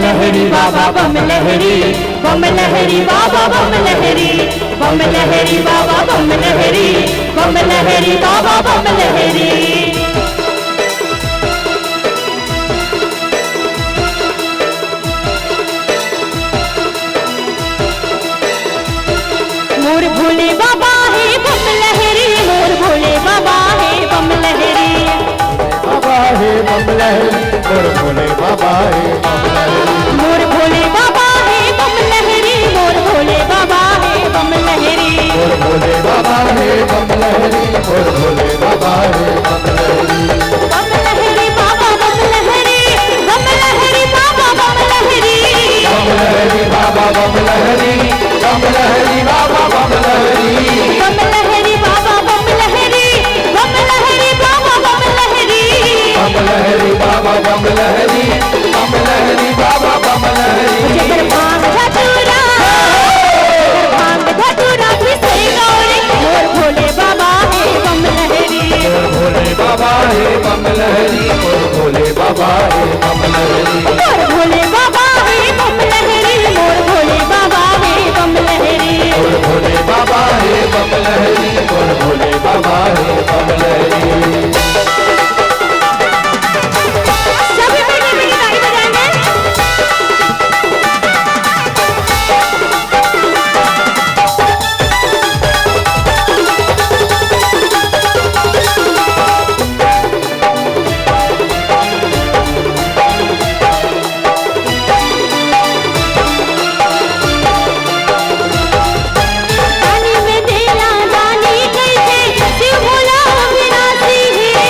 लहरी बाबा बम लहरी बाबा बम लहरी बाबा बम लहरी बाबा बम लहरी। मोर भोले बाबा है बम लहरी, मोर भोले बाबा है बम लहरी, बाबा है बम लहरी, मोर भोले बाबा है बम लहरी, मोर भोले बाबा है बम लहरी, मोर भोले बाबा है बम लहरी, मोर भोले बाबा है बम लहरी, मोर भोले बाबा है बम लहरी, बम लहरी बाबा बम लहरी, बम लहरी बाबा बम लहरी, बम लहरी बाबा बम लहरी, बम लहरी बाबा बम लहरी, बम लहरी बाबा बम लहरी, बम लहरी बाबा बम लहरी, बम लहरी बाबा बम लहरी, बम लहरी बाबा बम लहरी। जगर भांग धतूरा भी सही गौरी, मोर भोले बाबा है बम लहरी, मोर भोले बाबा है बम लहरी, मोर भोले बाबा है बम लहरी, मोर भोले बाबा है बम लहरी, मोर भोले बाबा है बम लहरी, मोर भोले बाबा है बम लहरी, मोर भोले बाबा है बम लहरी। सभी मिलके मिलके ताली बजाएंगे। दानी में देला दानी कैसे शिव भोला अविनाशी है,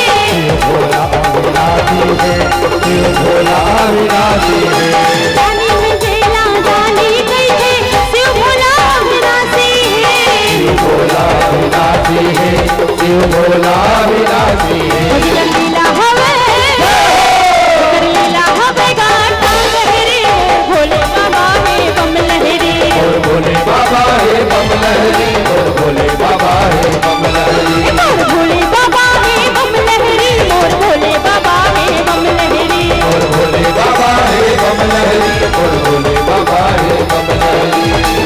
भोला अविनाशी है, शिव भोला अविनाशी है, दानी में देला दानी कैसे शिव भोला अविनाशी है, भोला अविनाशी है, शिव भोला अविनाशी है। भजन लीला हवे कर लीला हवे गाता लहरी, भोले बाबा है बम लहरी, मोर भोले बाबा है बम लहरी, मोर भोले बाबा है बम लहरी, मोर भोले बाबा है बम लहरी, मोर भोले बाबा है बम लहरी, मोर भोले बाबा है बम लहरी, मोर भोले बाबा है बम लहरी,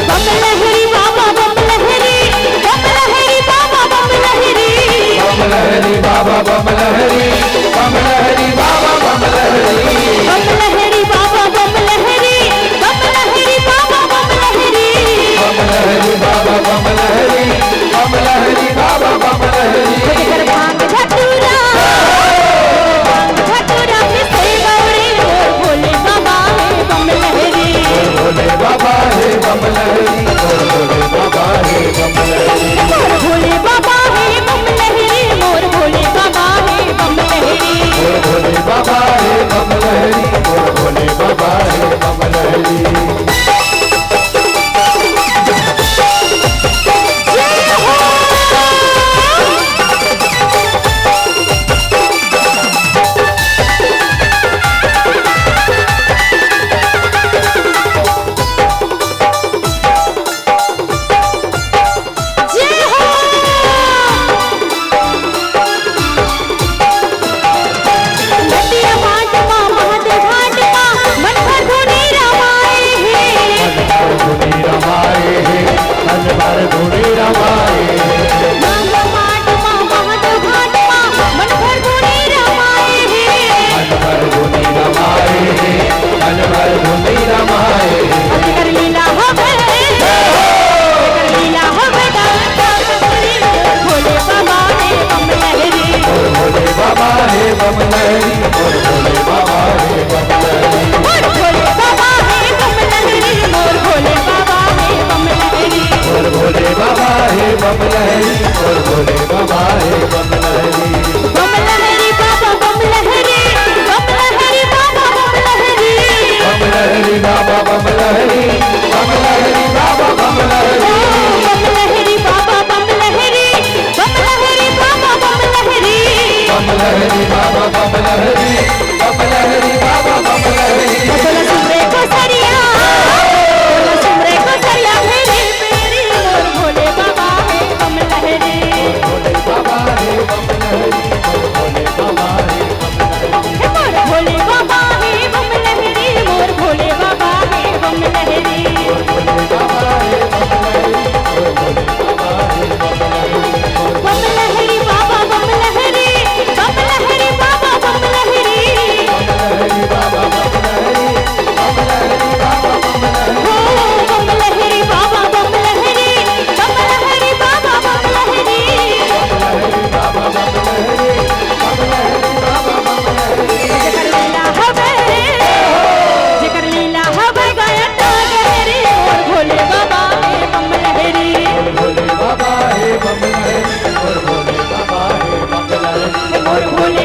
बम लहरी बाबा बम लहरी, बम लहरी बाबा बम लहरी, बम लहरी बाबा बम लहरी, बम लहरी बाबा बम लहरी, बम लहरी बाबा बम लहरी, बम लहरी बाबा बम लहरी, बम लहरी बाबा बम लहरी, बम लहरी बाबा बम लहरी। जगर भांग धतूरा भी सही गौरी, मोर भोले बाबा है बम लहरी, मोर भोले बाबा है बम लहरी, मोर भोले बाबा है बम लहरी, मोर भोले बाबा है बम लहरी, मोर भोले बाबा है बम लहरी, मोर भोले बाबा है बम लहरी, मोर भोले बाबा है बम लहरी। जय हो। नदिया घाट माँ महादेव घाट माँ मन भर धुनी रमाए हैं, धुनी रमाए है, मन भर धुनी रमाए है, गंगा घाट माँ महादेव घाट माँ मन भर धुनी रमाए हैं, मन भर धुनी रमाए है, मन भर धुनी रमाए है। अजगर लीला हवे गाता लहरी, भोले बाबा है बम लहरी, मोर भोले बाबा है बम लहरी, मोर भोले बाबा है बम लहरी, मोर भोले बाबा है बम लहरी, मोर भोले बाबा है बम लहरी, मोर भोले बाबा है बम लहरी, मोर भोले बाबा है बम लहरी, बम लहरी बाबा बम लहरी, बम लहरी बाबा बम लहरी, बम लहरी बाबा बम लहरी, बम लहरी बाबा बम लहरी, बम लहरी बाबा बम लहरी, बम लहरी बाबा बम लहरी, बम लहरी बाबा बम लहरी, बम लहरी बाबा बम लहरी। बोला सुमरे को सरिया, बोला सुमरे को सरिया मेरी मेरी, मोर भोले बाबा है बम लहरी, मोर भोले बाबा मोर भोले